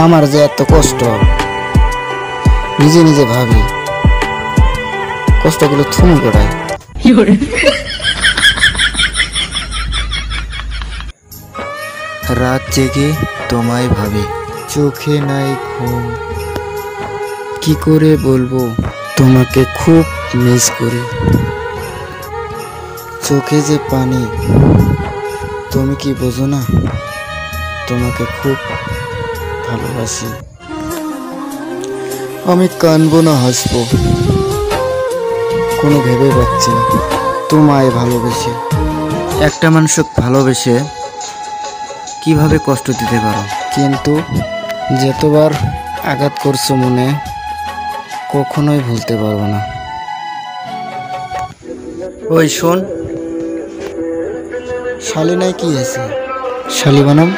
আমার যে এত কষ্ট, নিজে নিজে ভাবি কষ্টগুলো থুমু গোড়ায়। রাত জেগে তোমায় ভাবি, চোখে নাই ঘুম, কি করে বলবো তোমাকে খুব মিস করি। চোখে যে পানি, তুমি কি বোঝো না তোমাকে খুব ভালোবাসি। আমি কানবো না হাসবো, কোনো ভেবে পাচ্ছি না তোমায় ভালোবেসে। একটা মানুষকে ভালোবেসে কিভাবে কষ্ট দিতে পারো, কিন্তু যতবার আঘাত করছো মনে, কখনোই ভুলতে পারবো না। ওই শোন, শালিনায় কি আছে, শালি বানাম।